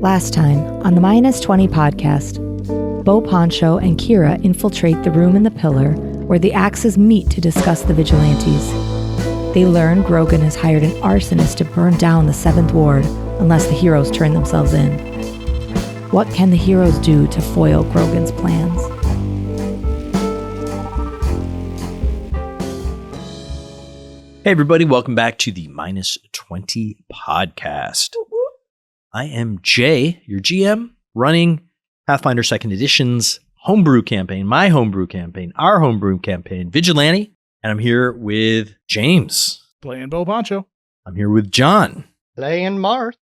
Last time, on the Minus 20 podcast, Bo Poncho and Kira infiltrate the room in the pillar where the axes meet to discuss the Vigilantes. They learn Grogan has hired an arsonist to burn down the 7th Ward unless the heroes turn themselves in. What can the heroes do to foil Grogan's plans? Hey everybody, welcome back to the Minus 20 podcast. I am Jay, your GM, running Pathfinder 2nd Edition's homebrew campaign, my homebrew campaign, our homebrew campaign, Vigilante, and I'm here with James. Playing Bo Poncho. I'm here with John. Playing Marth.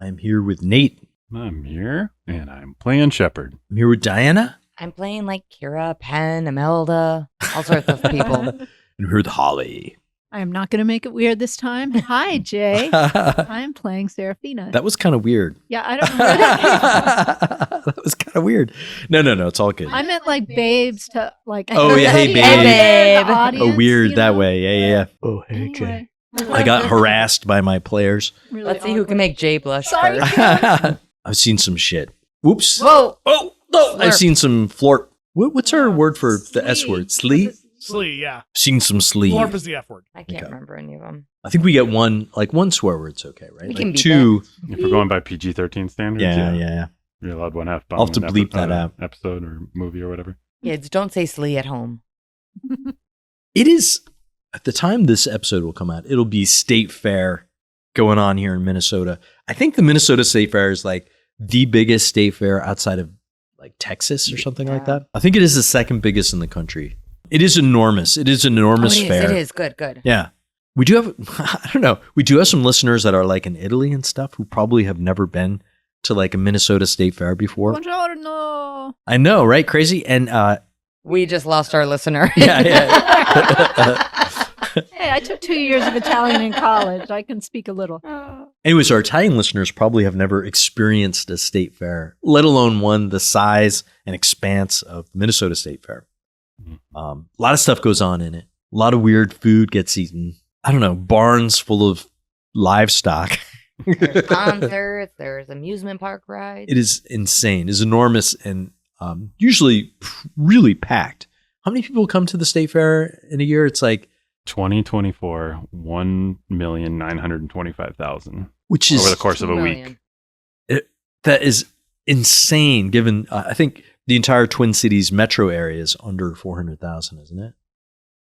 I'm here with Nate. I'm here, and I'm playing Shepherd. I'm here with Diana. I'm playing like Kira, Penn, Imelda, all sorts of people. And I'm here with Holly. I am not going to make it weird this time. Hi, Jay. I'm playing Serafina. That was kind of weird. Yeah, I don't know where that came from. That was kind of weird. No, it's all good. I meant like babes to like. Oh, yeah, hey, babe. babe. Oh, weird that way. Yeah. Oh, hey, Anyway. I got harassed by my players. Really Let's see who can make Jay blush Sorry. first. I've seen some shit. Whoops. Whoa! Oh, no. I've Slurp. seen some flort. What's our word for the S word? Slee? Slee, yeah. Seen some slee. Florp is the F word. I can't Okay. remember any of them. I think we get one swear word's okay, right? We can beat two. If we're going by PG-13 standards, Yeah. you're allowed one F. I'll have to bleep that out. Episode or movie or whatever. Kids, don't say Slee at home. It is, at the time this episode will come out, it'll be State Fair going on here in Minnesota. I think the Minnesota State Fair is like the biggest state fair outside of like Texas or something like that. I think it is the second biggest in the country. It is enormous. It is an enormous fair. It is. Good. Yeah. We do have, I don't know, we do have some listeners that are like in Italy and stuff who probably have never been to like a Minnesota State Fair before. Buongiorno. I know, right? Crazy. And We just lost our listener. yeah. Hey, I took 2 years of Italian in college. I can speak a little. Anyways, our Italian listeners probably have never experienced a state fair, let alone one the size and expanse of the Minnesota State Fair. A lot of stuff goes on in it. A lot of weird food gets eaten. I don't know, barns full of livestock. There's concerts. There's amusement park rides. It is insane. It's enormous and usually really packed. How many people come to the state fair in a year? It's like 2024, 1,925,000 which is over the course of a 2 week. million. that is insane. Given I think the entire Twin Cities metro area is under 400,000, isn't it?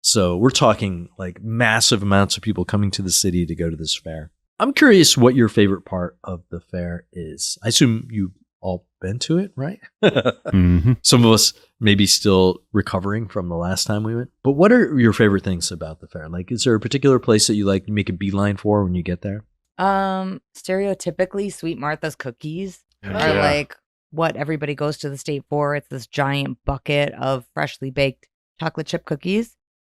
So we're talking like massive amounts of people coming to the city to go to this fair. I'm curious what your favorite part of the fair is. I assume you've all been to it, right? Mm-hmm. Some of us maybe still recovering from the last time we went. But what are your favorite things about the fair? Like, is there a particular place that you like make a beeline for when you get there? Stereotypically, Sweet Martha's cookies are Yeah. like what everybody goes to the state for. It's this giant bucket of freshly baked chocolate chip cookies.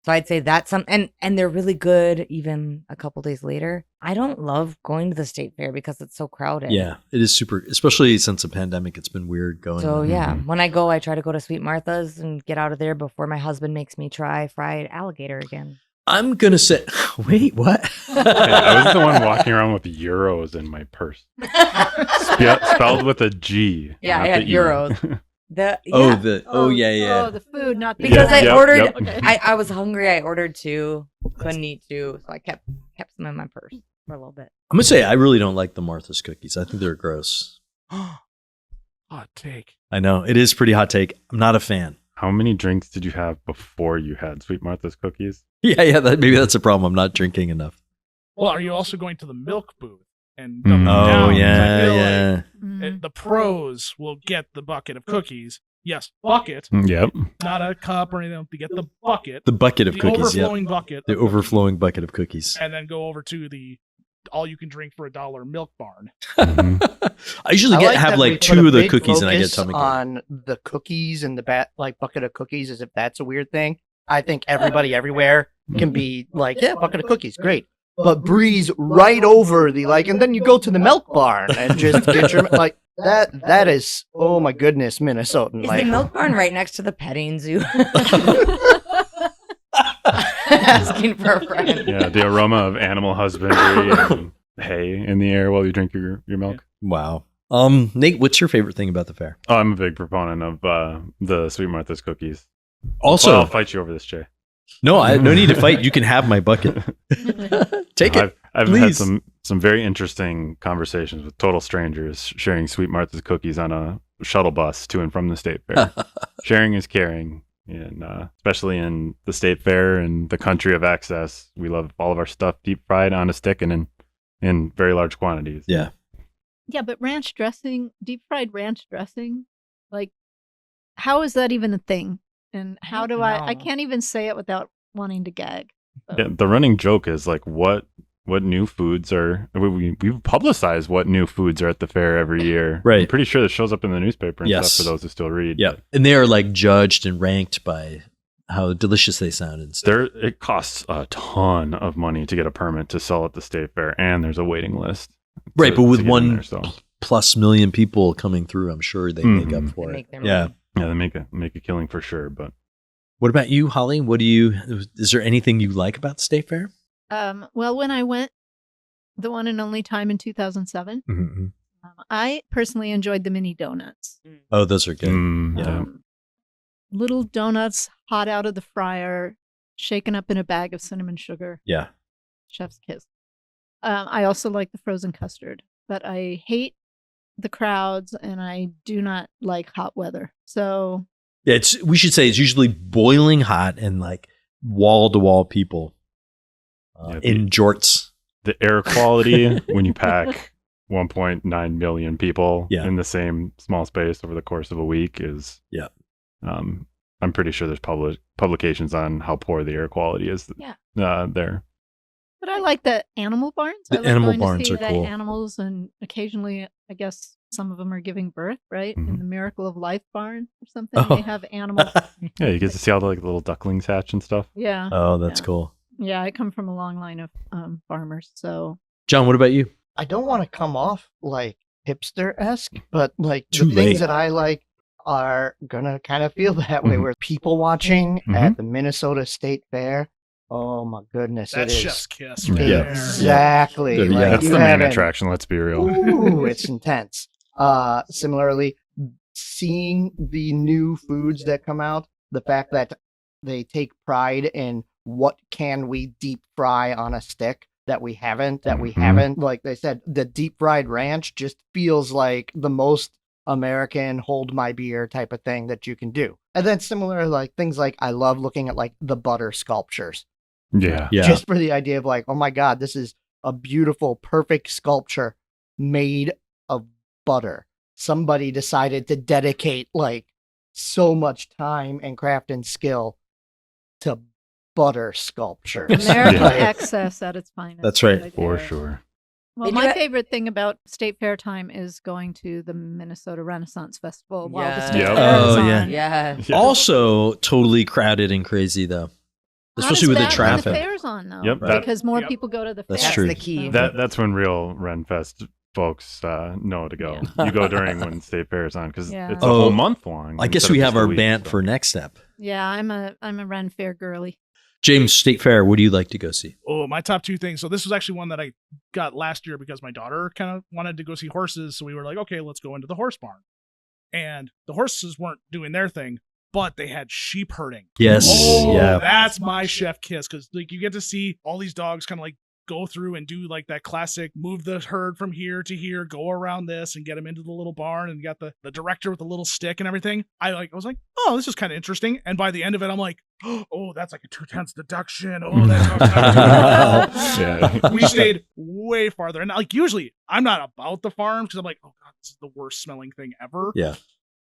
So I'd say that's and they're really good even a couple days later. I don't love going to the state fair because it's so crowded. Yeah, it is super, especially since the pandemic. It's been weird going. So yeah, Mhm. when I go, I try to go to Sweet Martha's and get out of there before my husband makes me try fried alligator again. I'm going to say, wait, what? Hey, I was the one walking around with euros in my purse. Spelled with a G. Yeah, not I had the E. euros. Yeah. Oh, Yeah. the food, not the Because I Yep, ordered, yep. Okay. I was hungry. I ordered 2, couldn't eat 2, so I kept some in my purse for a little bit. I'm going to say, I really don't like the Martha's cookies. I think they're gross. Hot take. I know. It is pretty hot take. I'm not a fan. How many drinks did you have before you had Sweet Martha's cookies? Yeah. Maybe that's a problem. I'm not drinking enough. Well, are you also going to the milk booth and Mm. doubling Oh, down? 'Cause I feel like, yeah. Mm. the pros will get the bucket of cookies. Yes, bucket, Yep. not a cup or anything. To get the bucket, The bucket of the cookies. Yeah. overflowing bucket, The of overflowing bucket of cookies. cookies, and then go over to the all-you-can-drink for $1 milk barn. Mhm. I usually have that like we put 2 a of the big cookies and I get focus tummy. on the cookies and the bucket of cookies, as if that's a weird thing. I think everybody everywhere can be like, yeah, bucket of cookies, great. But breeze right over the and then you go to the milk barn and just get your that is, oh my goodness, Minnesotan. Is the milk barn right next to the petting zoo? Asking for a friend. Yeah, the aroma of animal husbandry and hay in the air while you drink your milk. Wow. Nate, what's your favorite thing about the fair? Oh, I'm a big proponent of the Sweet Martha's cookies. Also, Well, I'll fight you over this, Jay. no need to fight. You can have my bucket. Take it. I've had please. some very interesting conversations with total strangers sharing Sweet Martha's cookies on a shuttle bus to and from the state fair. Sharing is caring, and especially in the state fair and the country of access, we love all of our stuff deep fried on a stick and in very large quantities. Yeah. Yeah, but ranch dressing, deep fried ranch dressing, like, how is that even a thing? And how do I know. can't even say it without wanting to gag. So. Yeah, the running joke is like, what new foods are we've publicized what new foods are at the fair every year. Right. I'm pretty sure this shows up in the newspaper and Yes. stuff for those who still read. Yeah. And they are like judged and ranked by how delicious they sound and stuff. It costs a ton of money to get a permit to sell at the state fair, and there's a waiting list. Right, but with to get in 1 there, so. plus million people coming through, I'm sure they make up Mhm. for They it. make their Yeah. money. Yeah, they make a killing for sure. But What about you, Holly? Is there anything you like about the state fair? Well, when I went the one and only time in 2007, Mm-hmm. I personally enjoyed the mini donuts. Oh, those are good. yeah. Little donuts hot out of the fryer, shaken up in a bag of cinnamon sugar. Yeah. Chef's kiss. I also like the frozen custard, but I hate the crowds and I do not like hot weather. So Yeah, we should say it's usually boiling hot and like wall to wall people in jorts. The air quality when you pack 1.9 million people Yeah. in the same small space over the course of a week is I'm pretty sure there's publications on how poor the air quality is there. but I like the animal barns. The I like animal going barns to see are the cool. animals, and occasionally, I guess some of them are giving birth, right? Mhm. In the Miracle of Life barn or something, Oh. they have animals. Yeah, you get to see all the like little ducklings hatch and stuff. Yeah, Oh, that's Yeah. cool. yeah. I come from a long line of farmers, so John, what about you? I don't want to come off like hipster-esque, but like Too the things late. that I like are gonna kind of feel that way. Mhm. Where people watching Mhm. at the Minnesota State Fair, oh my goodness, That's it is chef's kiss. Yeah. Right there. exactly. Yeah. Like That's you the main haven't- attraction, let's be real. Ooh, it's intense. Similarly, seeing the new foods that come out, the fact that they take pride in what can we deep fry on a stick that we haven't, Mhm. like they said, the deep fried ranch just feels like the most American hold my beer type of thing that you can do. And then similar, like things like I love looking at like the butter sculptures. Yeah. Yeah. Just for the idea of like, oh my God, this is a beautiful, perfect sculpture made of butter. Somebody decided to dedicate like so much time and craft and skill to butter sculptures. American Yeah. excess at its finest. That's right. For there. sure. Well, Did my you ha- favorite thing about State Fair time is going to the Minnesota Renaissance Festival while the Yes. State Yep. Fair is Oh, on. yeah. Yeah. Yeah. Also, totally crowded and crazy though, Not especially as with the bad when traffic. The fair's on though, Yep, that- because more Yep. people go to the fair. That's That's true. the key. That's when real Renfest folks know to go. You go during when State Fair is on because Yeah. it's a Oh, whole month long. I guess instead we of have just a our week, bant so. for next step. Yeah, I'm a Ren Fair girly. James, State Fair, what do you like to go see? Oh, my top two things. So this was actually one that I got last year because my daughter kind of wanted to go see horses. So we were like, okay, let's go into the horse barn. And the horses weren't doing their thing, but they had sheep herding. Yes. Oh, Yeah. that's my chef kiss because like you get to see all these dogs kind of like go through and do like that classic move the herd from here to here, go around this and get them into the little barn, and you got the director with the little stick and everything. I was like, oh, this is kind of interesting. And by the end of it, I'm like, oh, that's like a 2/10 deduction. Oh, that's Yeah. we stayed way farther. And like usually I'm not about the farm because I'm like, oh God, this is the worst smelling thing ever. Yeah.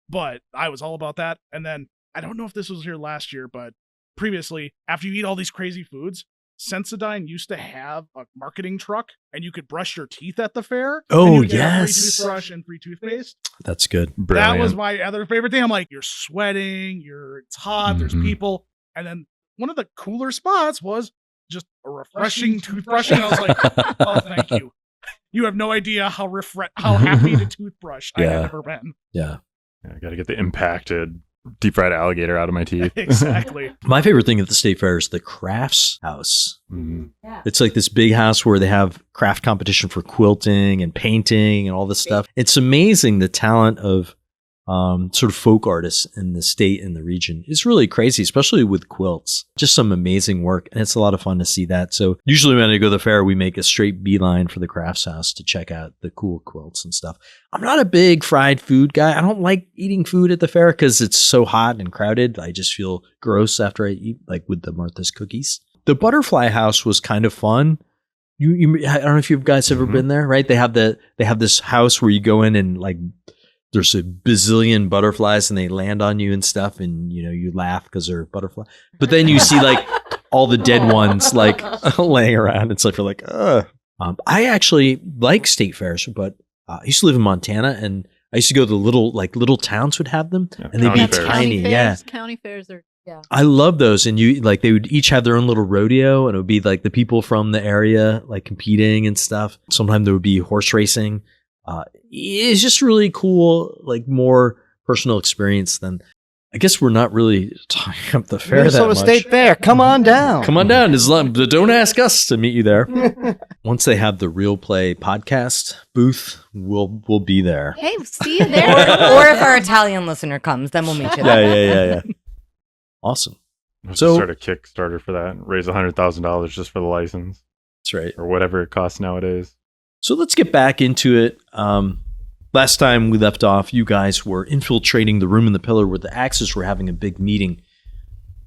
But I was all about that. And then I don't know if this was here last year, but previously, after you eat all these crazy foods, Sensodyne used to have a marketing truck and you could brush your teeth at the fair. Oh, and you get a free yes. toothbrush and free toothpaste. That's good. Brilliant. That was my other favorite thing. I'm like, you're sweating, it's hot, there's Mhm. people. And then one of the cooler spots was just a refreshing toothbrushing. I was like, oh, thank you. You have no idea how happy to toothbrush I Yeah. had ever been. Yeah. Yeah, got to get the impacted deep fried alligator out of my teeth. Exactly. My favorite thing at the state fair is the crafts house. Mhm. It's like this big house where they have craft competition for quilting and painting and all this stuff. It's amazing the talent of sort of folk artists in the state and the region. It's really crazy, especially with quilts. Just some amazing work, and it's a lot of fun to see that. So usually when I go to the fair, we make a straight beeline for the crafts house to check out the cool quilts and stuff. I'm not a big fried food guy. I don't like eating food at the fair because it's so hot and crowded. I just feel gross after I eat, like with the Martha's cookies. The butterfly house was kind of fun. I don't know if you guys ever been there, right? They have this house where you go in and like there's a bazillion butterflies and they land on you and stuff, and you laugh because they're butterflies. But then you see like all the dead ones like laying around and stuff. You're like, ugh. I actually like state fairs, but I used to live in Montana, and I used to go to little towns would have them, and they'd be tiny. County fairs are. Yeah. I love those. And they would each have their own little rodeo, and it would be like the people from the area like competing and stuff. Sometimes there would be horse racing. It's just really cool, like more personal experience than, I guess we're not really talking up the fair Minnesota that much. State Fair, come on down. Come on down. Don't ask us to meet you there. Once they have the Real Play podcast booth, we'll be there. Hey, see you there. Or if our Italian listener comes, then we'll meet you there. Yeah. Awesome. Let's So- just start a Kickstarter for that and raise $100,000 just for the license That's right. or whatever it costs nowadays. So let's get back into it. Last time we left off, you guys were infiltrating the room in the pillar where the Axes were having a big meeting.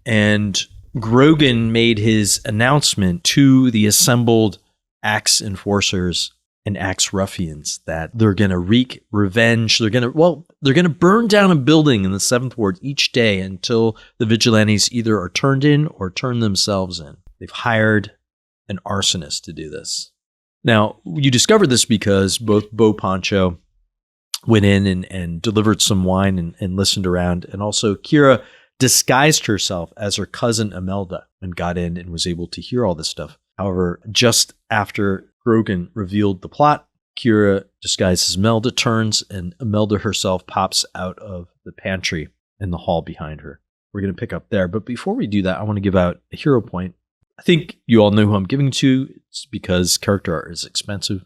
And Grogan made his announcement to the assembled Axe enforcers and Axe ruffians that they're going to wreak revenge. They're going to burn down a building in the 7th Ward each day until the Vigilantes either are turned in or turn themselves in. They've hired an arsonist to do this. Now, you discovered this because both Bo Poncho went in and delivered some wine and listened around. And also Kira disguised herself as her cousin Imelda and got in and was able to hear all this stuff. However, just after Grogan revealed the plot, Kira, disguised as Imelda, turns and Imelda herself pops out of the pantry in the hall behind her. We're going to pick up there. But before we do that, I want to give out a hero point. I think you all know who I'm giving to. It's because character art is expensive.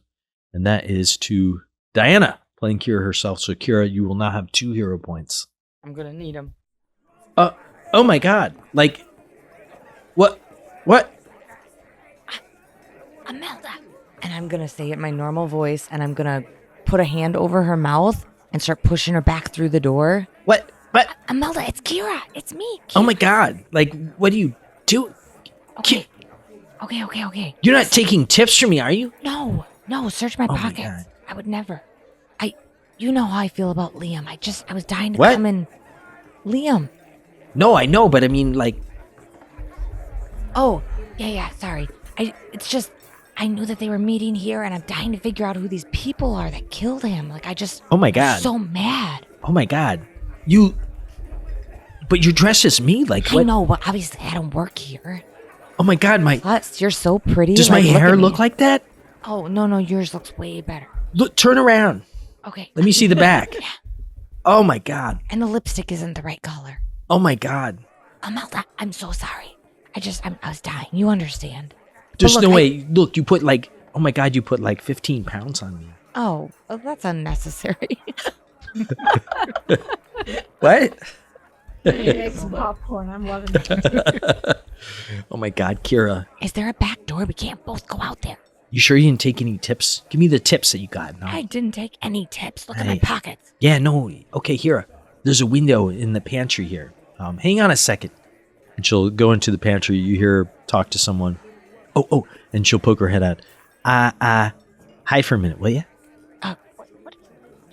And that is to Diana, playing Kira herself. So Kira, you will now have 2 hero points. I'm going to need them. Oh my God. Like, what? Imelda. And I'm going to say it in my normal voice, and I'm going to put a hand over her mouth and start pushing her back through the door. What? Imelda, it's Kira. It's me. Kira. Oh my God. Like, what do you do? Okay. Okay. You're not taking tips from me, are you? No, search my Oh my pockets. God. I would never. You know how I feel about Liam. I was dying to What? come in. Liam. No, I know, but I mean, like, Oh, yeah, sorry. It's just, I knew that they were meeting here, and I'm dying to figure out who these people are that killed him. Like, oh my I'm God. so mad. Oh my God. But you're dressed as me? Like, I what? know, but obviously I don't work here. Oh my God, Plus, you're so pretty. does my like, hair at me. look like that? Oh, no, yours looks way better. Look, turn around. Okay. Let me see the back. Oh my God. And the lipstick isn't the right color. Oh my God. Imelda, I'm so sorry. I was dying. You understand. There's But no look, way. Look, you put like, oh my God, you put like 15 pounds on me. Oh, well, that's unnecessary. What? Make some popcorn. I'm loving it. Oh my God, Kira. Is there a back door? We can't both go out there. You sure you didn't take any tips? Give me the tips that you got. No. I didn't take any tips. Look at Hey. my pockets. Yeah, no. Okay, here. There's a window in the pantry here. Hang on a second. And she'll go into the pantry. You hear her talk to someone. Oh, and she'll poke her head out. Hide for a minute, will you? What?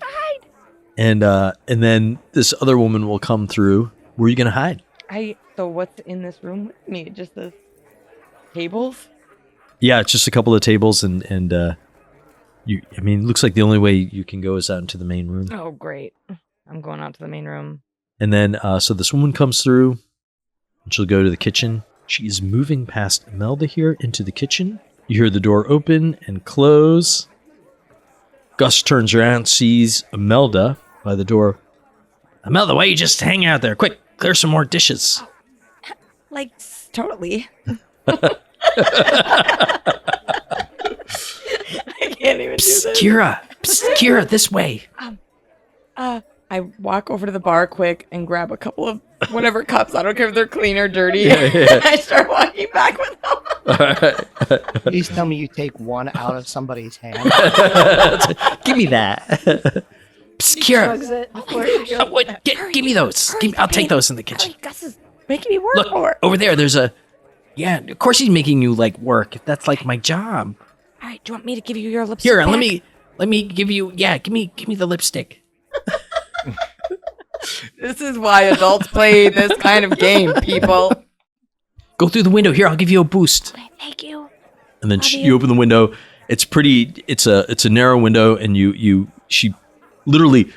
Hide. And then this other woman will come through. Where are you gonna hide? So what's in this room with me? Just the tables? Yeah, it's just a couple of tables, and you. I mean, it looks like the only way you can go is out into the main room. Oh, great. I'm going out to the main room. And then, so this woman comes through, and she'll go to the kitchen. She is moving past Imelda here into the kitchen. You hear the door open and close. Gus turns around, sees Imelda by the door. Imelda, why you just hang out there? Quick, clear some more dishes. Like, totally. I can't even do Psst, this. Kira, this way. I walk over to the bar quick and grab a couple of whatever cups. I don't care if they're clean or dirty. Yeah. I start walking back with them. Please tell me you take one out of somebody's hand. Give me that. Psst, Shrugs Kira. it before she goes. Give me those. I'll take those in the kitchen. Gus is making me work Look, more. over there, there's a... Yeah, of course he's making you, like, work. That's, like, my job. All right, do you want me to give you your lipstick Here, back? let me give you... Yeah, give me the lipstick. This is why adults play this kind of game, people. Go through the window. Here, I'll give you a boost. Okay, thank you. And then Love you you. open the window. It's pretty... It's a narrow window, and she literally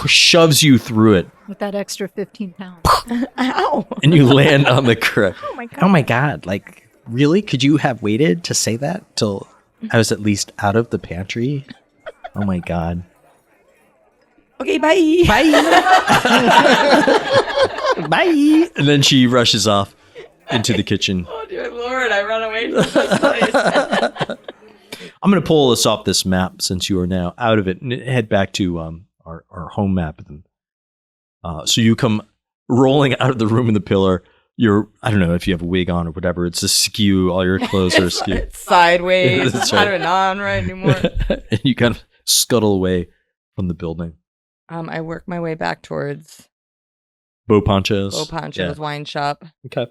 shoves you through it, With that extra 15 pounds. Ow. and you land on the correct... Oh my god. Oh my god, like, really? Could you have waited to say that till I was at least out of the pantry? Oh my god. Okay, bye. Bye! Bye! And then she rushes off into the kitchen. Oh dear Lord, I run away from this place. I'm going to pull us off this map since you are now out of it and head back to our home map. So you come rolling out of the room in the pillar. I don't know if you have a wig on or whatever. It's askew. All your clothes are askew. It's sideways. That's It's right. not even on right anymore. And you kind of scuttle away from the building. I work my way back towards Bo Poncho's. Poncho's wine shop. Okay.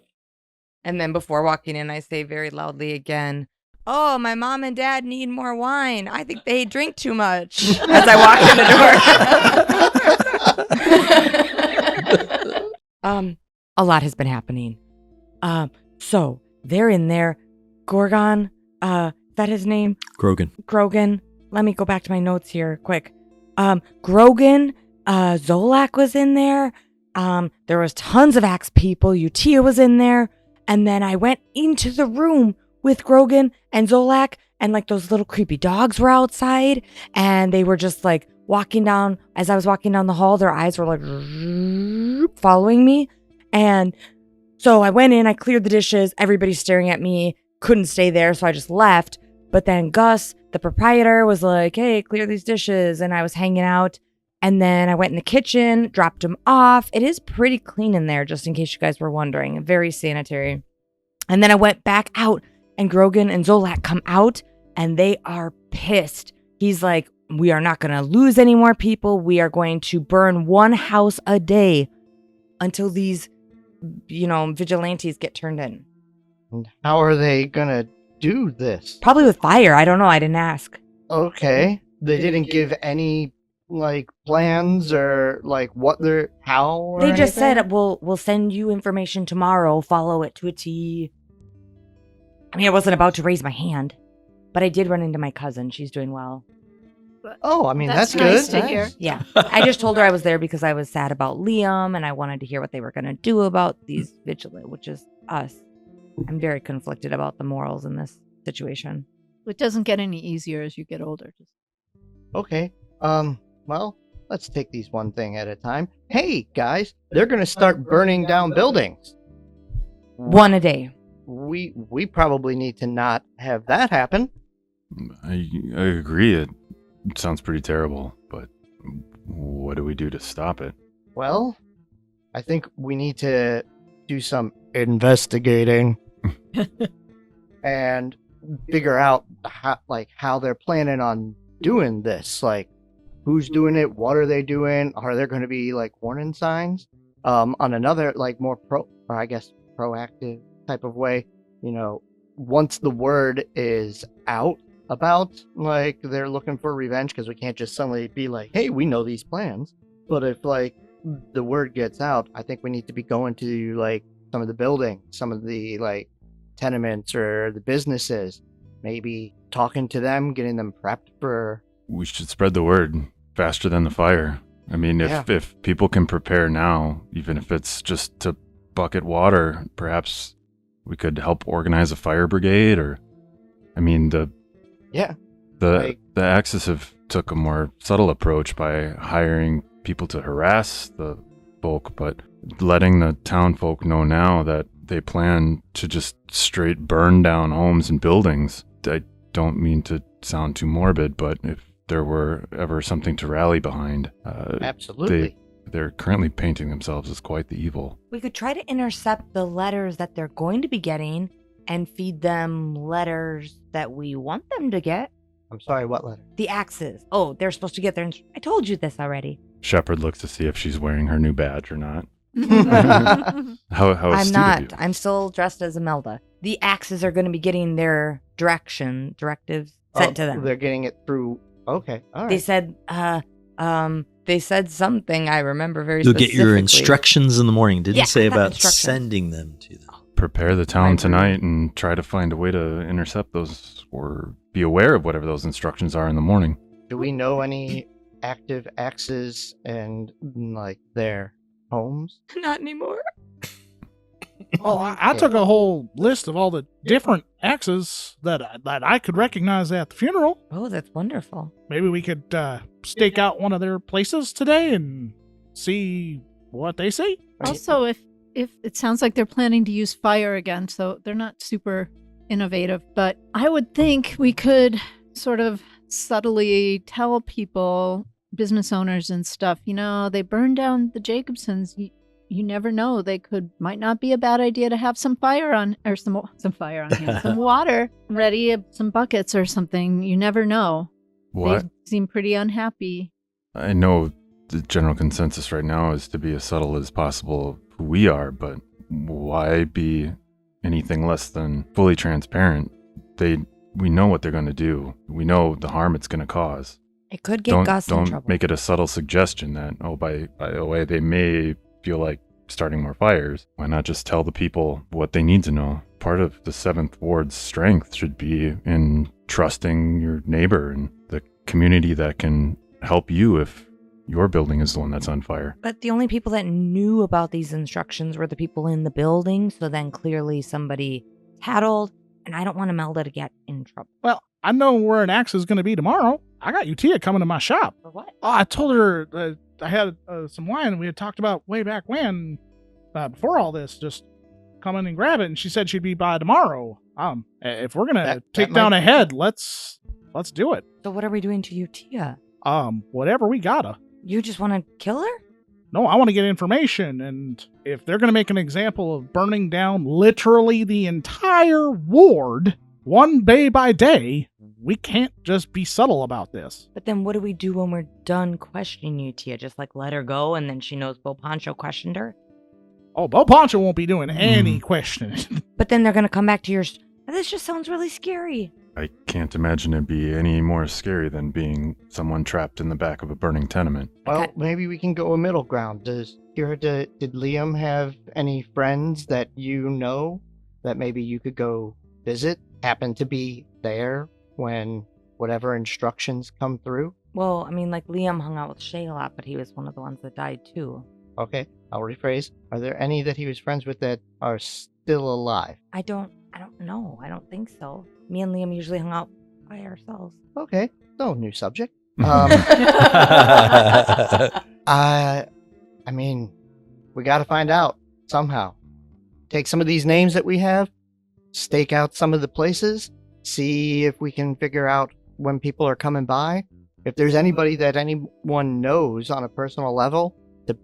And then before walking in, I say very loudly again, "Oh, my mom and dad need more wine. I think they drink too much." As I walk in the door. A lot has been happening. So they're in there. Gorgon, is that his name? Grogan. Let me go back to my notes here, quick. Grogan, Zolak was in there. There was tons of axe people. Utia was in there. And then I went into the room with Grogan and Zolak, and like those little creepy dogs were outside, and they were just like walking down. As I was walking down the hall, their eyes were like following me. And so I went in, I cleared the dishes, everybody's staring at me, couldn't stay there, so I just left. But then Gus, the proprietor, was like, "Hey, clear these dishes." And I was hanging out. And then I went in the kitchen, dropped them off. It is pretty clean in there, just in case you guys were wondering. Very sanitary. And then I went back out, and Grogan and Zolak come out, and they are pissed. He's like, "We are not going to lose any more people. We are going to burn one house a day until these, vigilantes get turned in." And how are they gonna do this? Probably with fire. I don't know. I didn't ask. Okay. They didn't give any plans or how or They just anything? said, we'll send you information tomorrow. Follow it to a T. I mean, I wasn't about to raise my hand, but I did run into my cousin. She's doing well. Oh, I mean that's nice good. to hear. Yeah. I just told her I was there because I was sad about Liam and I wanted to hear what they were going to do about these vigilant, which is us. I'm very conflicted about the morals in this situation. It doesn't get any easier as you get older. Okay. Well, let's take these one thing at a time. Hey, guys, they're gonna start burning down buildings. One a day. We probably need to not have that happen. I agree. It sounds pretty terrible, but what do we do to stop it? Well, I think we need to do some investigating and figure out how they're planning on doing this. Who's doing it? What are they doing? Are there going to be warning signs? On another more proactive type of way, once the word is out about they're looking for revenge, because we can't just suddenly be like, "Hey, we know these plans." But if the word gets out, I think we need to be going to some of the buildings, some of the tenements or the businesses, maybe talking to them, getting them prepped for. We should spread the word faster than the fire. I mean, if people can prepare now, even if it's just to bucket water, perhaps we could help organize a fire brigade. Or, I mean, the Axis have took a more subtle approach by hiring people to harass the folk, but letting the town folk know now that they plan to just straight burn down homes and buildings. I don't mean to sound too morbid, but if there were ever something to rally behind, Absolutely. they're currently painting themselves as quite the evil. We could try to intercept the letters that they're going to be getting and feed them letters that we want them to get. I'm sorry, what letter? The axes. Oh, they're supposed to get their... I told you this already. Shepard looks to see if she's wearing her new badge or not. How I'm astute of not. you. I'm still dressed as Imelda. The axes are going to be getting their directives sent to them. They're getting it through. Okay, all right. They said something I remember very You'll specifically. get your instructions in the morning. Didn't Yeah, say I thought about instructions. sending them to them. Prepare the town My tonight and try to find a way to intercept those or be aware of whatever those instructions are in the morning. Do we know any active axes and like their homes? Not anymore. Well, I took a whole list of all the different axes that I could recognize at the funeral. Oh, that's wonderful. Maybe we could stake out one of their places today and see what they see. Also, if it sounds like they're planning to use fire again, so they're not super innovative, but I would think we could sort of subtly tell people, business owners and stuff, they burned down the Jacobsons. You never know. Might not be a bad idea to have some fire on, or some fire on hand, some water ready, some buckets or something. You never know. What? They seem pretty unhappy. I know the general consensus right now is to be as subtle as possible who we are, but why be anything less than fully transparent? We know what they're going to do. We know the harm it's going to cause. It could get Gus in Don't trouble. make it a subtle suggestion that, by the way, they may feel like starting more fires. Why not just tell the people what they need to know? Part of the 7th Ward's strength should be in trusting your neighbor and the community that can help you if your building is the one that's on fire. But the only people that knew about these instructions were the people in the building, so then clearly somebody tattled, and I don't want Imelda to get in trouble. Well, I know where an axe is going to be tomorrow. I got Utia coming to my shop. For what? Oh, I told her I had some wine we had talked about way back when, before all this. Just come in and grab it, and she said she'd be by tomorrow. If we're gonna take down a head, let's do it. So what are we doing to Utia? Whatever we gotta. You just want to kill her? No, I want to get information, and if they're gonna make an example of burning down literally the entire ward, one day by day, we can't just be subtle about this. But then what do we do when we're done questioning Utia? Just let her go, and then she knows Bo Poncho questioned her? Oh, Bo Poncho won't be doing any questioning. But then they're going to come back to your... This just sounds really scary. I can't imagine it'd be any more scary than being someone trapped in the back of a burning tenement. Well, Okay. maybe we can go a middle ground. Did Liam have any friends that you know that maybe you could go visit? Happen to be there when whatever instructions come through? Well, I mean, Liam hung out with Shay a lot, but he was one of the ones that died too. Okay, I'll rephrase. Are there any that he was friends with that are still alive? I don't know. I don't think so. Me and Liam usually hung out by ourselves. Okay, no new subject. I mean, we got to find out somehow. Take some of these names that we have, stake out some of the places, see if we can figure out when people are coming by. If there's anybody that anyone knows on a personal level, to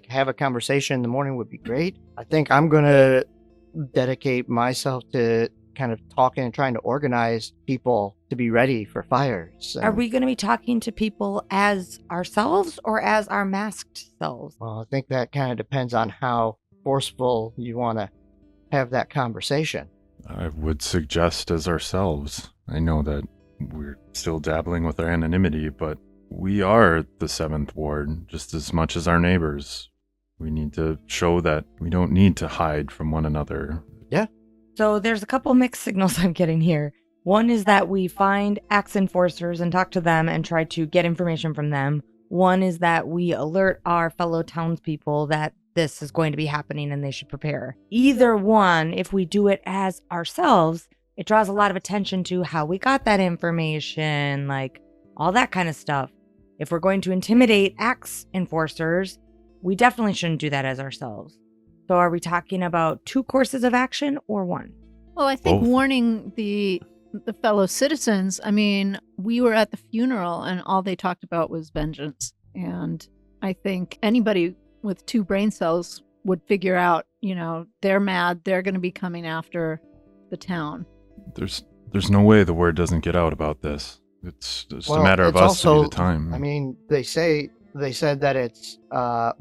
have a conversation in the morning would be great. I think I'm gonna dedicate myself to kind of talking and trying to organize people to be ready for fires. Are we going to be talking to people as ourselves or as our masked selves? Well, I think that kind of depends on how forceful you want to have that conversation. I would suggest as ourselves. I know that we're still dabbling with our anonymity, but we are the 7th Ward just as much as our neighbors. We need to show that we don't need to hide from one another. So there's a couple mixed signals I'm getting here. One is that we find axe enforcers and talk to them and try to get information from them. One is that we alert our fellow townspeople that this is going to be happening and they should prepare. Either one, if we do it as ourselves, it draws a lot of attention to how we got that information, all that kind of stuff. If we're going to intimidate axe enforcers, we definitely shouldn't do that as ourselves. So are we talking about 2 courses of action or 1? Well, I think Both. warning the fellow citizens, I mean, we were at the funeral and all they talked about was vengeance. And I think anybody with 2 brain cells would figure out, they're mad, they're going to be coming after the town. There's no way the word doesn't get out about this. It's just a matter of it's us to also, be the time. I mean, they said that it's a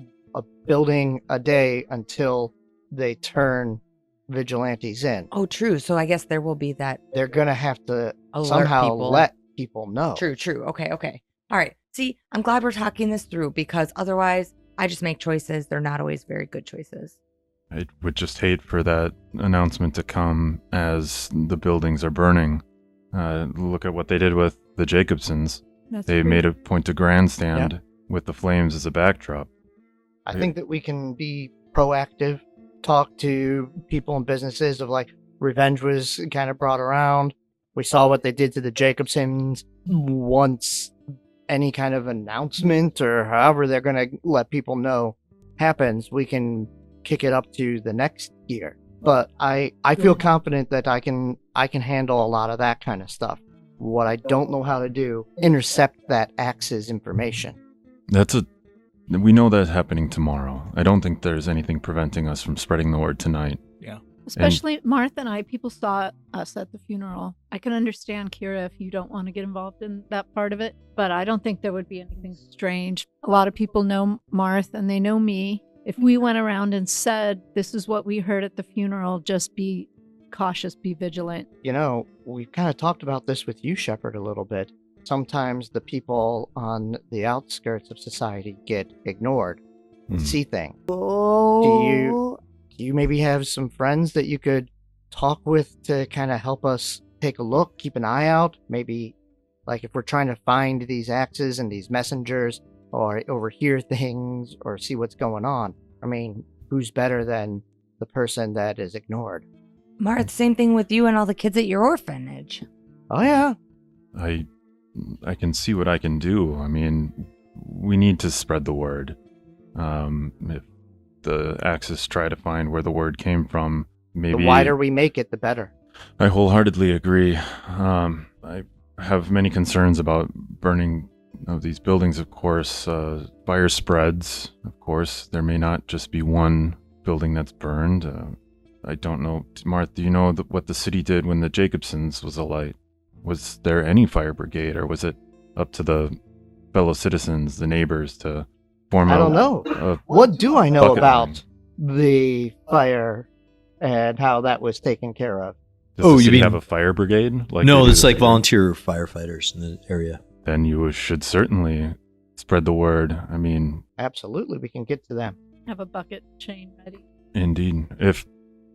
building a day until they turn vigilantes in. Oh, true. So I guess there will be that. They're gonna have to Alert somehow people. let people know. True. Okay. All right. See, I'm glad we're talking this through because otherwise I just make choices. They're not always very good choices. I would just hate for that announcement to come as the buildings are burning. Look at what they did with the Jacobsons. They made a point to grandstand with the flames as a backdrop. I think that we can be proactive, talk to people and businesses of like revenge was kind of brought around. We saw what they did to the Jacobsons. Once any kind of announcement or however they're going to let people know happens, we can kick it up to the next year. But I feel confident that I can handle a lot of that kind of stuff. What I don't know how to do, intercept that Axe's information. We know that's happening tomorrow. I don't think there's anything preventing us from spreading the word tonight. Yeah. Especially Martha and I, people saw us at the funeral. I can understand, Kira, if you don't want to get involved in that part of it, but I don't think there would be anything strange. A lot of people know Martha and they know me. If we went around and said, this is what we heard at the funeral, just be cautious, be vigilant. We've kind of talked about this with you, Shepard, a little bit. Sometimes the people on the outskirts of society get ignored and see things. Oh. Do you maybe have some friends that you could talk with to kind of help us take a look, keep an eye out? Maybe, like, if we're trying to find these axes and these messengers or overhear things or see what's going on. I mean, who's better than the person that is ignored? Marth, same thing with you and all the kids at your orphanage. Oh, yeah. I can see what I can do. I mean, we need to spread the word. If the Axis try to find where the word came from, maybe... The wider we make it, the better. I wholeheartedly agree. I have many concerns about burning of these buildings, of course. Fire spreads, of course. There may not just be one building that's burned. I don't know. Marth, do you know what the city did when the Jacobsons was alight? Was there any fire brigade, or was it up to the fellow citizens, the neighbors, to form I don't know. What do I know about the fire and how that was taken care of? Does the city have a fire brigade? No, it's like volunteer firefighters in the area. Then you should certainly spread the word. I mean... Absolutely, we can get to them. Have a bucket chain ready. Indeed.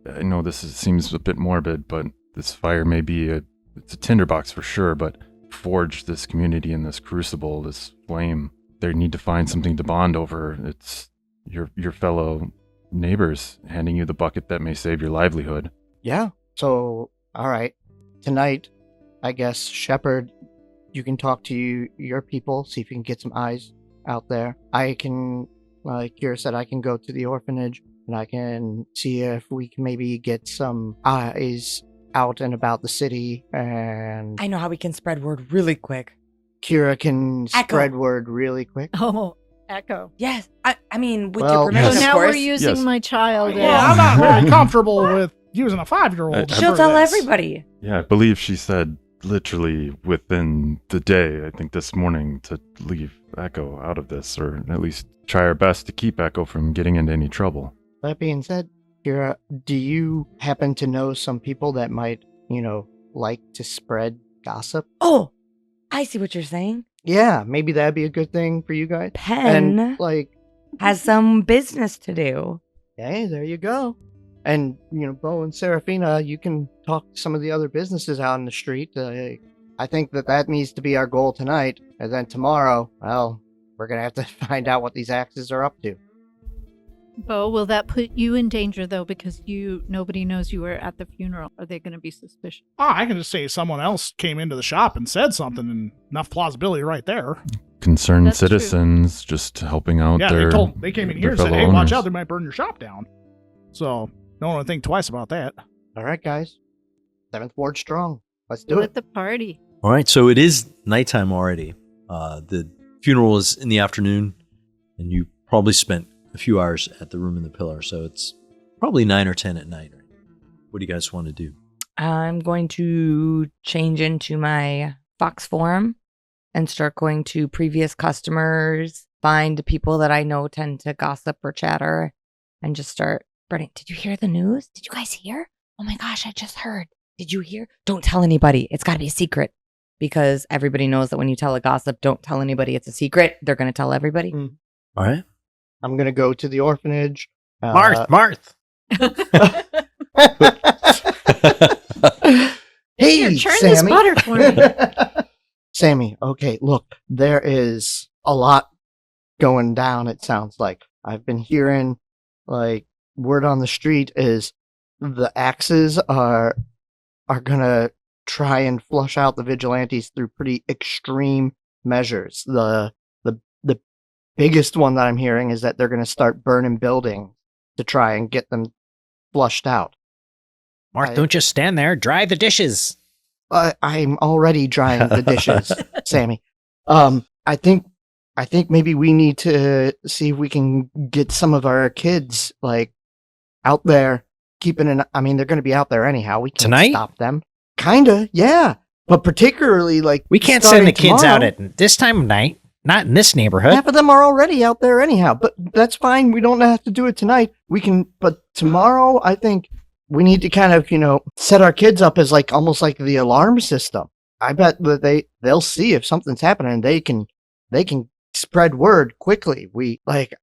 I know seems a bit morbid, but this fire may be it's a tinderbox for sure, but forge this community in this crucible, this flame. They need to find something to bond over. It's your fellow neighbors handing you the bucket that may save your livelihood. Yeah. So, all right. Tonight, I guess, Shepard, you can talk to your people, see if you can get some eyes out there. I can, like Kira said, I can go to the orphanage and I can see if we can maybe get some eyes out and about the city. And I know how we can spread word really quick. Kira can Echo. Spread word really quick. Oh, Echo. Yes. I mean, with your permission, So of now course. we're using my child. Well, I'm not very comfortable with using a 5-year-old. She'll tell everybody. Yeah, I believe she said literally within the day, I think this morning, to leave Echo out of this, or at least try our best to keep Echo from getting into any trouble. That being said, Kira, do you happen to know some people that might, like to spread gossip? Oh, I see what you're saying. Yeah, maybe that'd be a good thing for you guys. Penn And, has some business to do. Hey, there you go. And, Bo and Serafina, you can talk to some of the other businesses out in the street. I think that needs to be our goal tonight. And then tomorrow, well, we're going to have to find out what these axes are up to. Bo, will that put you in danger, though, because nobody knows you were at the funeral? Are they going to be suspicious? I can just say someone else came into the shop and said something, and enough plausibility right there. concerned That's true. citizens just helping out Yeah, their they came in their here and said, fellow "Hey, watch owners. out! They might burn your shop down." So don't want to think twice about that. All right, guys. 7th Ward strong. Let's do Do it. it the party. All right, so it is nighttime already. The funeral is in the afternoon, and you probably spent a few hours at the Room in the Pillar, so it's probably 9 or 10 at night. What do you guys want to do? I'm going to change into my fox form and start going to previous customers, find people that I know tend to gossip or chatter, and just start spreading. Did you hear the news? Did you guys hear? Oh my gosh, I just heard. Did you hear? Don't tell anybody. It's got to be a secret, because everybody knows that when you tell a gossip, don't tell anybody it's a secret. They're going to tell everybody. Mm. All right. I'm going to go to the orphanage. Marth. Hey, Here, churn Sammy. this butter for me. Sammy, okay, look, there is a lot going down, it sounds like. I've been hearing, like, word on the street is the Axes are gonna try and flush out the Vigilantes through pretty extreme measures. The biggest one that I'm hearing is that they're gonna start burning buildings to try and get them flushed out. Marth, don't just stand there. Dry the dishes. I'm already drying the dishes, Sammy. I think maybe we need to see if we can get some of our kids like out there keeping an. I mean, they're going to be out there anyhow. We can't Tonight? stop them. Kinda, yeah. But particularly like We can't starting send the kids tomorrow, out at this time of night. Not in this neighborhood. Half of them are already out there anyhow. But that's fine. We don't have to do it tonight. We can. But tomorrow, I think we need to kind of, set our kids up as like almost like the alarm system. I bet that they'll see if something's happening. They can spread word quickly.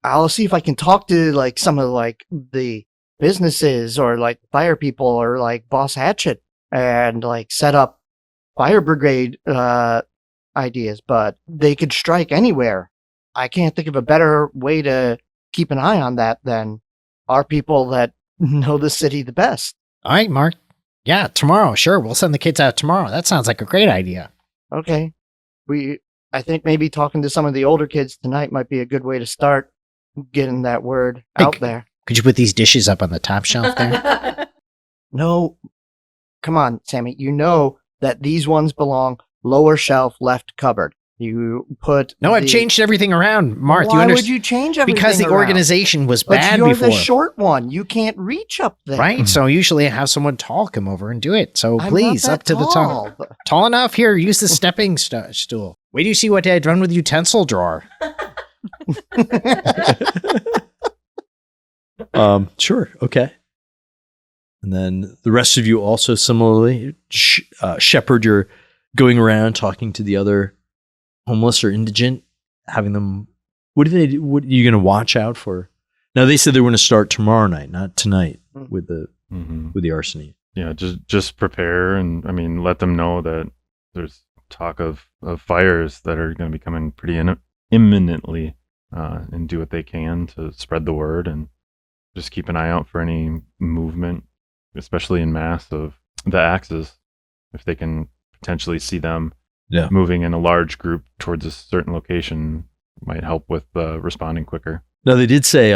I'll see if I can talk to like some of like the businesses or like fire people or like Boss Hatchet and like set up fire brigade ideas. But they could strike anywhere. I can't think of a better way to keep an eye on that than our people that know the city the best. All right, Mark. Yeah, tomorrow. Sure, we'll send the kids out tomorrow. That sounds like a great idea. Okay. I think maybe talking to some of the older kids tonight might be a good way to start getting that word out there. Could you put these dishes up on the top shelf there? No. Come on, Sammy. You know that these ones belong lower shelf left cupboard. You put No, I've changed everything around, Marth. Why would you change everything Because the around? organization was But bad you're before. the short one. You can't reach up there. Right? So usually I have someone tall come over and do it. So I'm please, not up to that the tall, top. but- Tall enough? Here, use the stepping stool. Wait do you see what I'd run with utensil drawer? Sure. Okay. And then the rest of you also similarly, Shepard, you're going around talking to the other homeless or indigent, having them. What are you going to watch out for? Now they said they were going to start tomorrow night, not tonight, with the arsony. Yeah, just prepare and let them know that there's talk of fires that are going to be coming pretty imminently, and do what they can to spread the word and just keep an eye out for any movement, especially in mass of the Axes, if they can potentially see them moving in a large group towards a certain location, might help with responding quicker. Now they did say,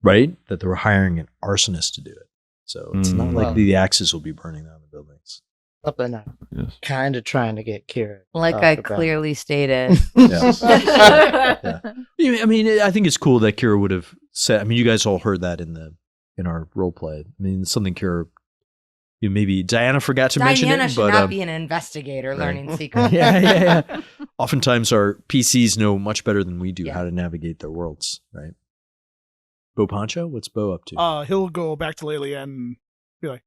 right, that they were hiring an arsonist to do it. So it's not like the Axes will be burning down the buildings. Something I'm kind of trying to get Kira. Like I clearly stated. Yeah. I mean, I think it's cool that Kira would have said. I mean, you guys all heard that in our role play. I mean, it's something Kira. Maybe Diana forgot to mention it. Diana should but, not be an investigator learning secrets. Yeah. Oftentimes, our PCs know much better than we do how to navigate their worlds, right? Bo Poncho, what's Bo up to? He'll go back to Lelia and be like,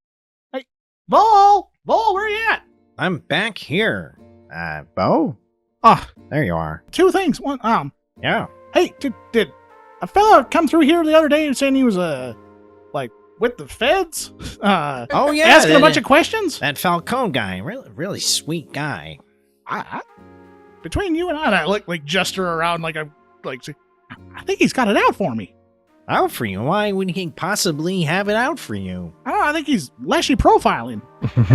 "Hey, Vol, where are you at?" I'm back here. Bo? There you are. Two things. One, Yeah. hey, did a fella come through here the other day saying he was with the feds? Oh yeah, asking a bunch of questions. That Falcone guy, really sweet guy. I between you and I like gesture around like I think he's got it out for me. Out for you? Why would he possibly have it out for you? I don't know. I think he's Leshy profiling.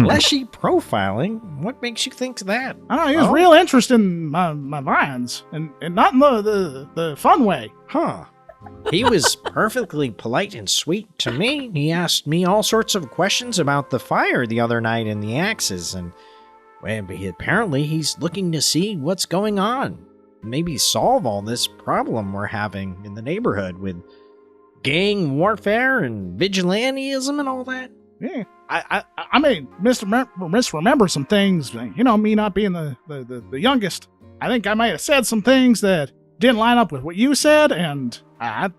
Leshy profiling? What makes you think that? I don't know. He was real interested in my vines, and not in the fun way. Huh. He was perfectly polite and sweet to me. He asked me all sorts of questions about the fire the other night and the axes, and well, apparently he's looking to see what's going on. Maybe solve all this problem we're having in the neighborhood with gang warfare and vigilantism and all that. Yeah, I may misremember some things. You know, me not being the youngest. I think I might have said some things that didn't line up with what you said, and I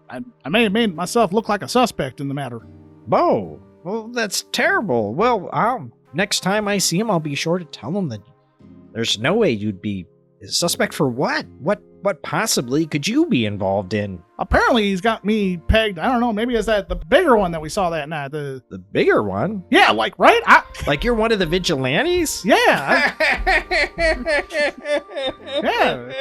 may have made myself look like a suspect in the matter. Bo, well, that's terrible. Well, next time I see him, I'll be sure to tell him that there's no way you'd be a suspect for what? What possibly could you be involved in? Apparently, he's got me pegged. I don't know. Maybe it's the bigger one that we saw that night. The bigger one? Yeah, like, right? Like you're one of the vigilantes? Yeah. Yeah.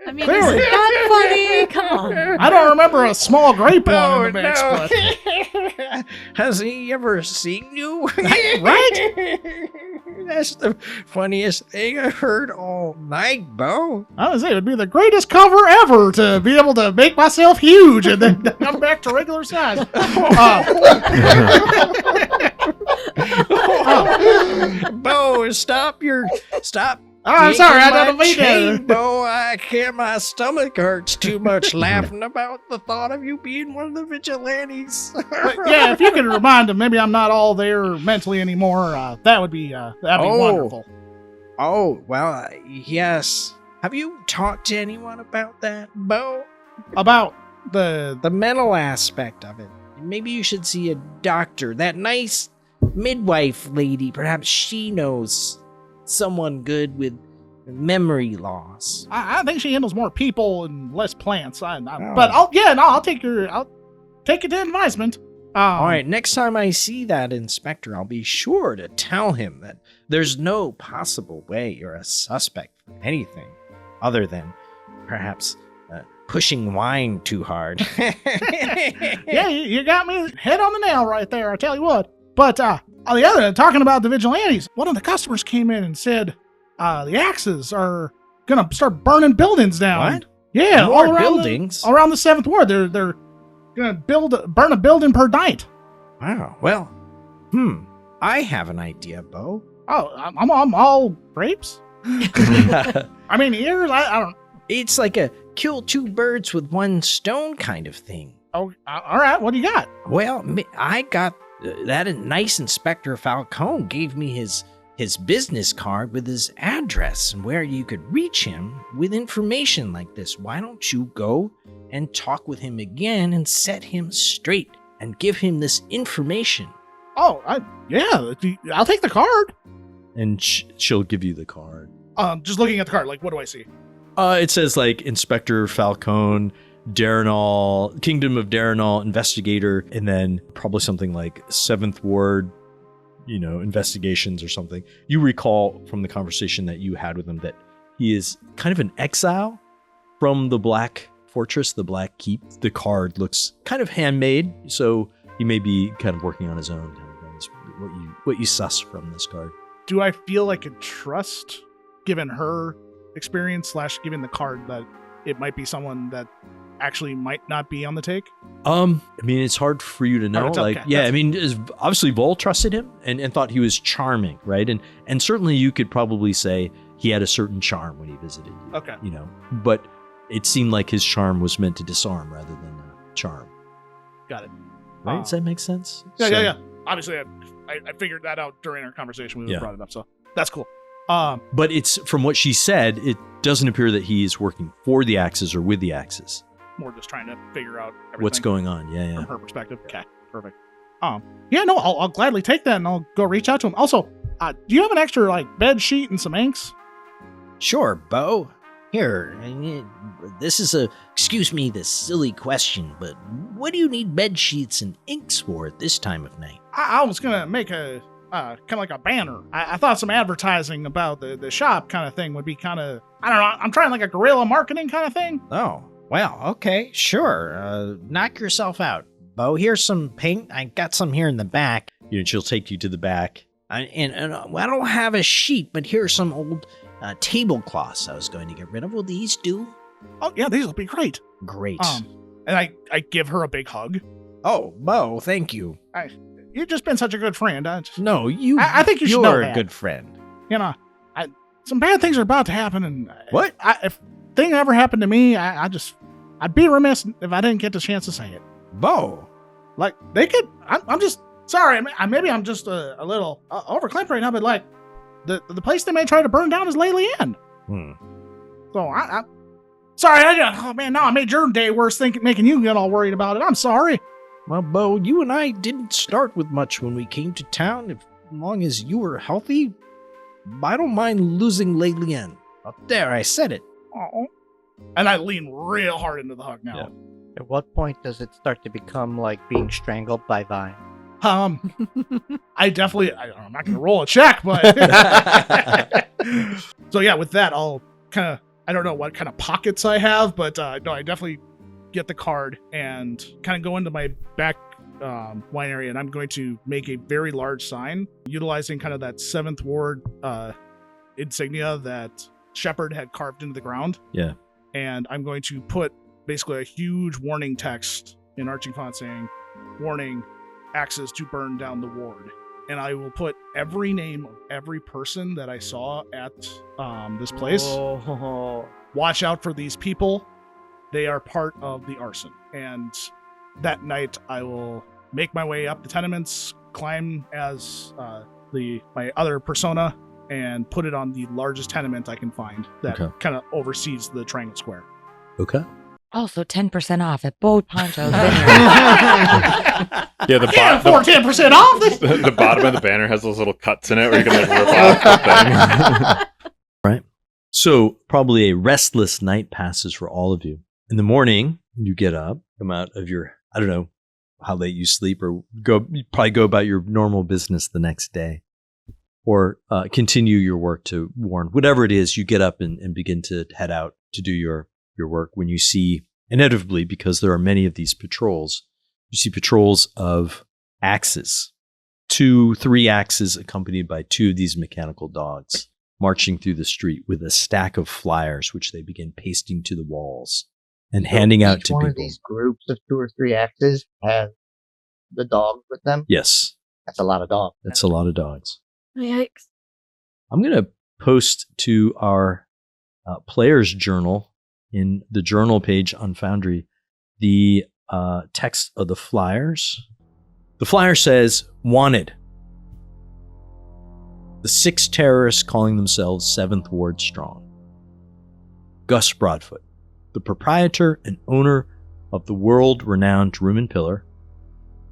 I mean, is it that funny? Come on. I don't remember a small grape one in the mix, but... Has he ever seen you? Right? That's the funniest thing I've heard all night, Bo. I was say it would be the greatest cover ever to be able to make myself huge and then come back to regular size. Bo, stop. Oh, I'm sorry, I don't mean to. to. Bo, I can't. My stomach hurts too much laughing about the thought of you being one of the vigilantes. But yeah, if you could remind him, maybe I'm not all there mentally anymore. That would be wonderful. Oh, well, yes. Have you talked to anyone about that, Bo? About the mental aspect of it. Maybe you should see a doctor. That nice midwife lady, perhaps she knows someone good with memory loss. I think she handles more people and less plants. But I'll take it to advisement. All right, next time I see that inspector, I'll be sure to tell him that there's no possible way you're a suspect for anything other than perhaps pushing wine too hard. Yeah, you got me head on the nail right there, I tell you what. But on the other hand, talking about the vigilantes, one of the customers came in and said the axes are gonna start burning buildings down. What? Yeah, More all around buildings? all around the 7th Ward. They're gonna burn a building per night. Wow. Well, I have an idea, Bo. Oh, I'm all grapes. I mean, ears. I don't. It's like a kill two birds with one stone kind of thing. Oh, all right. What do you got? Well, I got that nice Inspector Falcone gave me his business card with his address and where you could reach him with information like this. Why don't you go and talk with him again and set him straight and give him this information? Oh, I'll take the card. And she'll give you the card. Just looking at the card, like, what do I see? It says like Inspector Falcone, Darrenall, Kingdom of Darrenall, investigator, and then probably something like 7th Ward, investigations or something. You recall from the conversation that you had with him that he is kind of an exile from the Black Fortress, the Black Keep. The card looks kind of handmade, so he may be kind of working on his own kind of things. What you suss from this card. Do I feel like a trust, given her experience / given the card, that it might be someone that actually might not be on the take? I mean, it's hard for you to know. Hard to tell, like, okay. yeah, I mean, obviously Vol trusted him and thought he was charming, right? And certainly you could probably say he had a certain charm when he visited you. Okay. But it seemed like his charm was meant to disarm rather than charm. Got it. Right? Does that make sense? Yeah. Obviously, I figured that out during our conversation when we brought it up, so that's cool. But it's from what she said, it doesn't appear that he is working for the Axis or with the Axis. More just trying to figure out everything. What's going on? Yeah. From her perspective. Okay, perfect. I'll gladly take that and I'll go reach out to him. Also, do you have an extra bed sheet and some inks? Sure, Bo. Here, excuse me this silly question, but what do you need bed sheets and inks for at this time of night? I was gonna make a kind of like a banner. I thought some advertising about the shop kind of thing would be kind of, I don't know, I'm trying like a guerrilla marketing kind of thing. Oh, Well, okay, sure. Knock yourself out. Bo, here's some paint. I got some here in the back. She'll take you to the back. I don't have a sheet, but here's some old tablecloths I was going to get rid of. Will these do? Oh, yeah, these will be great. Great. And I give her a big hug. Oh, Bo, thank you. You've just been such a good friend. I think you should know You're that. a good friend. You know, some bad things are about to happen, and What? If thing ever happened to me, I'd be remiss if I didn't get the chance to say it. Bo. Like they could. I'm just sorry. Maybe I'm just a little overclamped right now, but like the place they may try to burn down is Laylee Inn. So I sorry. Oh man, now I made your day worse, making you get all worried about it. I'm sorry. Well, Bo, you and I didn't start with much when we came to town. As long as you were healthy, I don't mind losing Laylee Inn. Up there, I said it. Oh. And I lean real hard into the hug now. Yeah. At what point does it start to become like being strangled by Vine? I definitely, I'm not going to roll a check, but. So yeah, with that, I'll kind of, I don't know what kind of pockets I have, but no, I definitely get the card and kind of go into my back wine area, and I'm going to make a very large sign utilizing kind of that 7th Ward insignia that Shepard had carved into the ground. Yeah. And I'm going to put basically a huge warning text in arching font saying, warning, axes to burn down the ward. And I will put every name of every person that I saw at this place. Oh. Watch out for these people. They are part of the arson. And that night I will make my way up the tenements, climb as my other persona, and put it on the largest tenement I can find that kind of oversees the triangle square. Okay. Also, 10% off at Boat Poncho's Vineyard. Yeah, Can't afford 10% off this. the bottom of the banner has those little cuts in it where you can like rip off the thing. Right. So probably a restless night passes for all of you. In the morning, you get up, come out of your, I don't know how late you sleep, or you probably go about your normal business the next day, or continue your work to warn. Whatever it is, you get up and begin to head out to do your work. When you see, inevitably, because there are many of these patrols, you see patrols of axes, 2-3 axes accompanied by 2 of these mechanical dogs marching through the street with a stack of flyers, which they begin pasting to the walls and handing out to Each one people. of these groups of 2 or 3 axes has the dog with them. Yes, That's a lot of dogs. that's a lot of dogs. Yikes. I'm going to post to our player's journal in the journal page on Foundry the text of the flyers. The flyer says, wanted. The 6 terrorists calling themselves 7th Ward Strong. Gus Broadfoot, the proprietor and owner of the world-renowned Room and Pillar,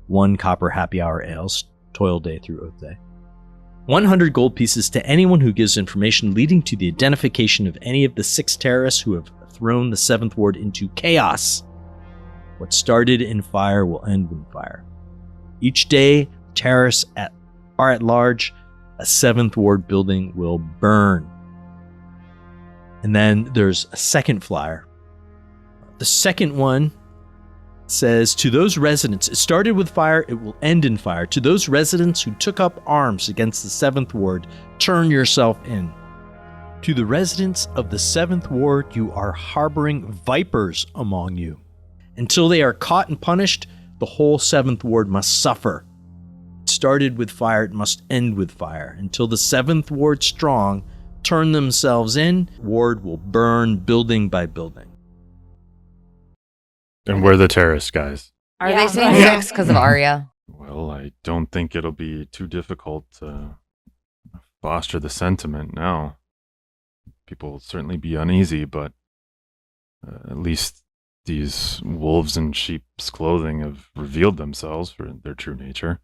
1 copper happy hour ales, toil day through oath day. 100 gold pieces to anyone who gives information leading to the identification of any of the 6 terrorists who have thrown the 7th Ward into chaos. What started in fire will end in fire. Each day, terrorists are at large, a 7th Ward building will burn. And then there's a second flyer. The second one says, to those residents, it started with fire, it will end in fire. To those residents who took up arms against the 7th Ward, turn yourself in. To the residents of the 7th Ward, you are harboring vipers among you. Until they are caught and punished, the whole 7th Ward must suffer. It started with fire, it must end with fire. Until the 7th Ward Strong turn themselves in, Ward will burn building by building. And we're the terrorist guys. Are they saying 6 because of Arya? Well, I don't think it'll be too difficult to foster the sentiment now. People will certainly be uneasy, but at least these wolves in sheep's clothing have revealed themselves for their true nature.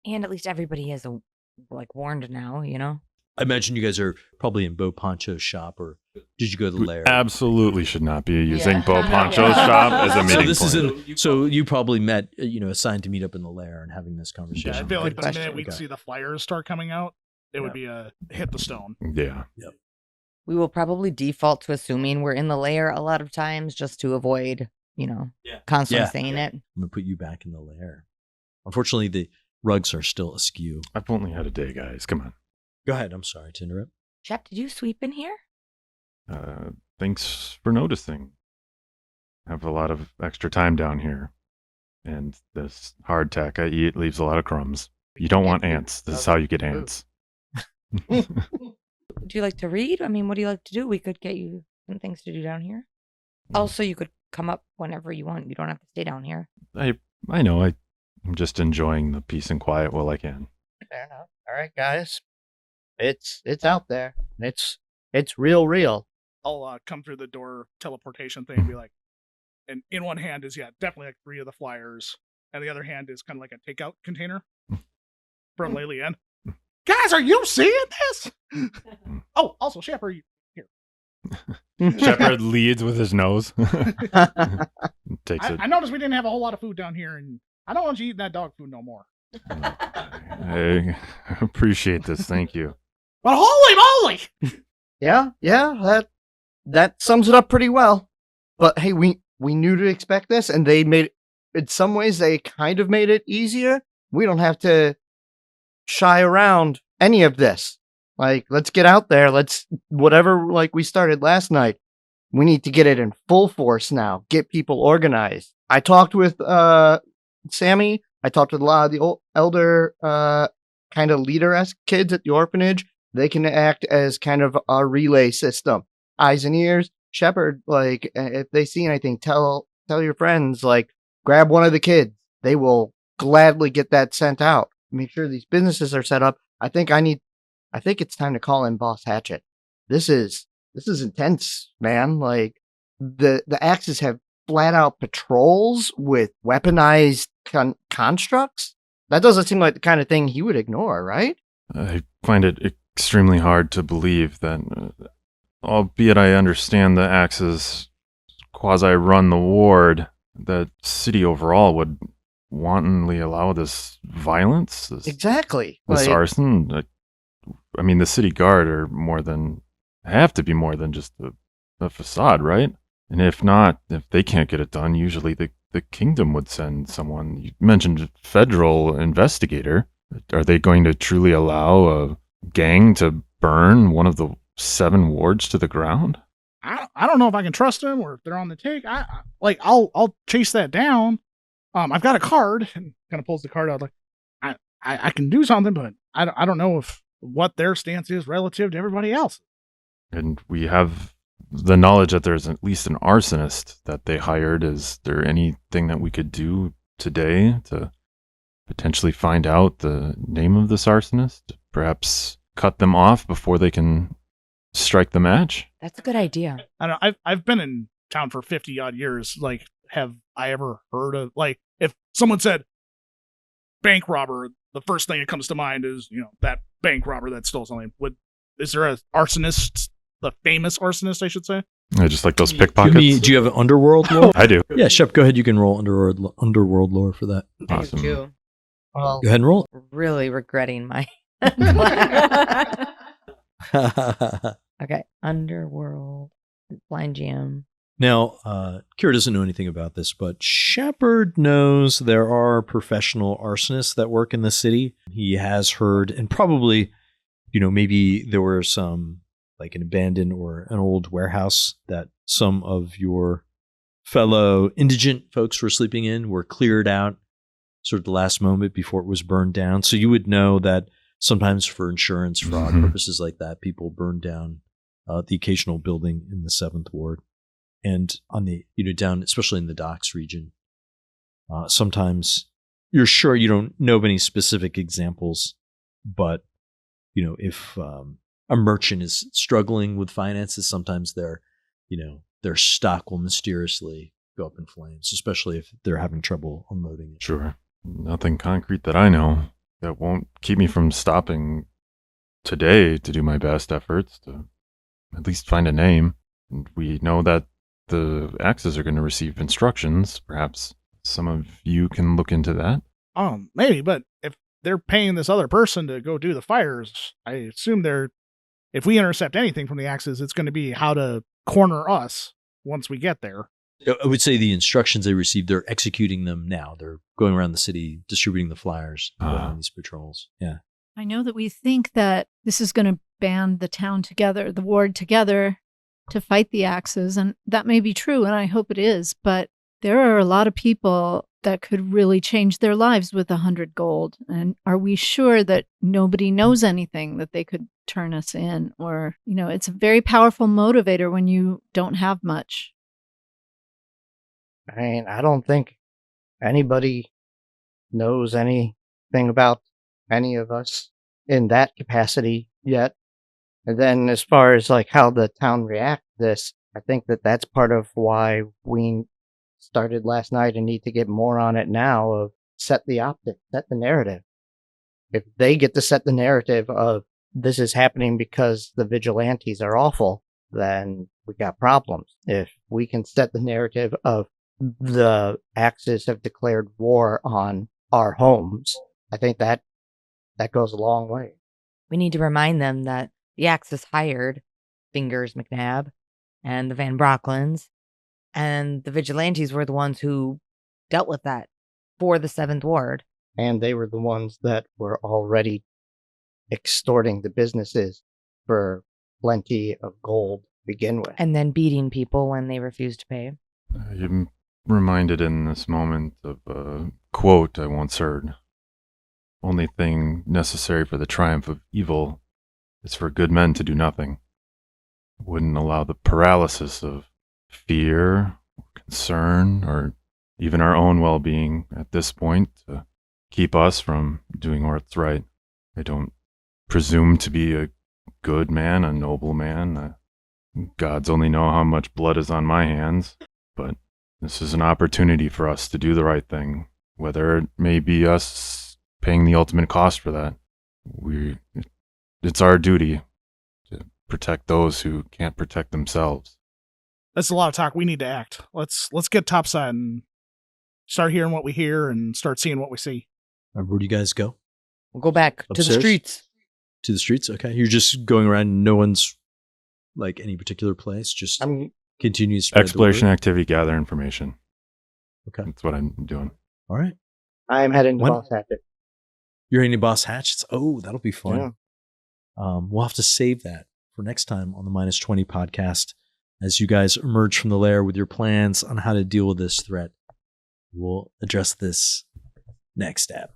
And at least everybody is warned now, you know? I imagine you guys are probably in Bo Poncho's shop, or did you go to the We lair? absolutely should not be using Bo Poncho's shop as a meeting point. So you probably met, assigned to meet up in the lair and having this conversation. Yeah, I feel like the question. minute we see the flyers start coming out, it would be a hit the stone. Yeah. Yep. We will probably default to assuming we're in the lair a lot of times just to avoid, constantly saying it. I'm going to put you back in the lair. Unfortunately, the rugs are still askew. I've only had a day, guys. Come on. Go ahead. I'm sorry to interrupt. Shep, did you sweep in here? Thanks for noticing. I have a lot of extra time down here. And this hardtack I eat leaves a lot of crumbs. You don't want ants. This is how you get ants. Would you like to read? I mean, what do you like to do? We could get you some things to do down here. Also, you could come up whenever you want. You don't have to stay down here. I know. I'm just enjoying the peace and quiet while I can. Fair enough. All right, guys. It's out there. It's real. I'll come through the door teleportation thing and be like, and in one hand is definitely like 3 of the flyers, and the other hand is kind of like a takeout container from Lelian. Guys, are you seeing this? Oh, also Shepherd here. Shepherd leads with his nose. Takes it. I noticed we didn't have a whole lot of food down here, and I don't want you eating that dog food no more. I appreciate this. Thank you. But holy moly! Yeah, that sums it up pretty well. But hey, we knew to expect this, and they made it, in some ways they kind of made it easier. We don't have to shy around any of this. Like, let's get out there. Let's whatever like we started last night. We need to get it in full force now. Get people organized. I talked with Sammy. I talked with a lot of the old elder kind of leader-esque kids at the orphanage. They can act as kind of a relay system. Eyes and ears. Shepherd, like, if they see anything, tell your friends, like, grab one of the kids. They will gladly get that sent out. Make sure these businesses are set up. I think it's time to call in Boss Hatchet. This is intense, man. Like, the Axes have flat out patrols with weaponized constructs. That doesn't seem like the kind of thing he would ignore, right? I find it extremely hard to believe that, albeit I understand the Axes quasi-run the ward, that city overall would wantonly allow this violence? Exactly. This arson? I mean, the city guard have to be more than just a facade, right? And if not, if they can't get it done, usually the kingdom would send someone. You mentioned federal investigator. Are they going to truly allow a gang to burn one of the 7 wards to the ground? I don't know if I can trust them or if they're on the take. I'll chase that down. I've got a card, and kind of pulls the card out. Like, I can do something, but I don't know what their stance is relative to everybody else. And we have the knowledge that there's at least an arsonist that they hired. Is there anything that we could do today to potentially find out the name of this arsonist? Perhaps cut them off before they can strike the match? That's a good idea. I don't know. I've been in town for 50 odd years. Like, have I ever heard of, like, if someone said bank robber, the first thing that comes to mind is, that bank robber that stole something. Is there a arsonist, the famous arsonist, I should say? I just like those pickpockets. Do you have an underworld lore? I do. Yeah, Shep, go ahead. You can roll underworld lore for that. Awesome. I do too. Well, Go ahead and roll. Really regretting my. Okay, underworld, blind GM. Now, Kira doesn't know anything about this, but Shepard knows there are professional arsonists that work in the city. He has heard, and probably, maybe there were some, like an abandoned or an old warehouse that some of your fellow indigent folks were sleeping in, were cleared out sort of the last moment before it was burned down. So you would know that sometimes for insurance fraud purposes like that, people burn down the occasional building in the 7th Ward. And on the, down, especially in the docks region, sometimes you're sure you don't know of any specific examples, but, if a merchant is struggling with finances, sometimes their stock will mysteriously go up in flames, especially if they're having trouble unloading it. Sure. Nothing concrete that I know that won't keep me from stopping today to do my best efforts to at least find a name. And we know that the Axes are going to receive instructions. Perhaps some of you can look into that. Maybe, but if they're paying this other person to go do the fires, I assume they're if we intercept anything from the Axis, it's going to be how to corner us once we get there. I would say the instructions they received, they're executing them now. They're going around the city, distributing the flyers, going on these patrols. Yeah. I know that we think that this is going to band the town together, the ward together to fight the Axes, and that may be true, and I hope it is, but there are a lot of people that could really change their lives with 100 gold. And are we sure that nobody knows anything that they could turn us in? Or, it's a very powerful motivator when you don't have much. I mean, I don't think anybody knows anything about any of us in that capacity yet. And then as far as like how the town reacts to this, I think that that's part of why we started last night and need to get more on it now of set the optic, set the narrative. If they get to set the narrative of this is happening because the Vigilantes are awful, then we got problems. If we can set the narrative of the Axis have declared war on our homes, I think that goes a long way. We need to remind them that the Axis hired Fingers McNabb and the Van Brocklins, and the Vigilantes were the ones who dealt with that for the 7th Ward. And they were the ones that were already extorting the businesses for plenty of gold to begin with. And then beating people when they refused to pay. I'm reminded in this moment of a quote I once heard. Only thing necessary for the triumph of evil is for good men to do nothing. Wouldn't allow the paralysis of fear, concern, or even our own well-being at this point to keep us from doing what's right. I don't presume to be a good man, a noble man. Gods only know how much blood is on my hands, but this is an opportunity for us to do the right thing, whether it may be us paying the ultimate cost for that. It's our duty to protect those who can't protect themselves. That's a lot of talk. We need to act. Let's get topside and start hearing what we hear and start seeing what we see. Where do you guys go? We'll go back Upstairs? to the streets. To the streets? Okay. You're just going around, no one's like any particular place, just continue to spread Exploration the word. activity, gather information. Okay. That's what I'm doing. All right. I'm heading to When- Boss Hatchet. You're in Boss Hatchets. Oh, that'll be fun. Yeah. We'll have to save that for next time on the Minus 20 podcast as you guys emerge from the lair with your plans on how to deal with this threat. We'll address this next step.